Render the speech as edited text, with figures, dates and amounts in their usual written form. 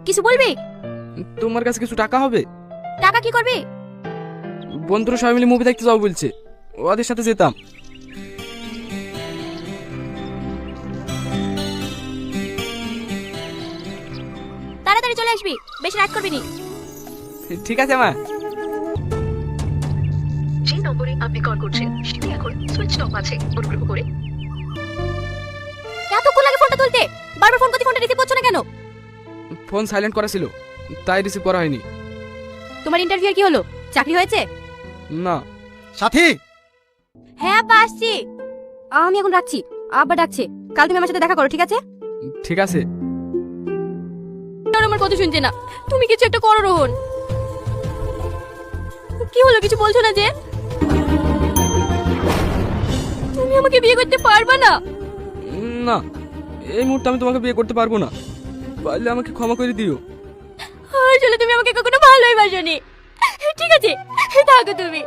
কিছু বলবি? তোমার কাছে কিছু টাকা হবে? টাকা কি করবি? বন্ধুরা সবাই মিলে মুভি দেখতে যাও বলছে, ওদের সাথে যেতাম। তাড়াতাড়ি চলে আসবি, বেশি রাত করবি নি। ঠিক আছে মা। যে নম্বরে আপনি কল করছেন সেটি এখন সুইচ অফ আছে, অনুগ্রহ করে। এতক্ষণ লাগে ফোনটা তুলতে, বারবার ফোন করতে, ফোনটা রিসিভ করছো না কেন? ফোন সাইলেন্ট করা ছিল, তাই রিসিভ করা হয়নি। তোমার ইন্টারভিউ কি হলো? চাকরি হয়েছে? না। সাথী, হ্যাঁ আব্বা আসছি। আমি এখন রাখছি, আব্বা ডাকছে। কাল তুমি আমার সাথে দেখা করো, ঠিক আছে? ঠিক আছে। আর আমার কথা শুনছে না, তুমি কিছু একটা করো রোহন। কি হলো, কিছু বলছো না যে? তুমি আমাকে বিয়ে করতে পারবে না? না, এই মুহূর্তে আমি তোমাকে বিয়ে করতে পারবো না, পারলে আমাকে ক্ষমা করে দিও। আসলে তুমি আমাকে কখনো ভালোই বাসোনি। ঠিক আছে, থাকো তুমি।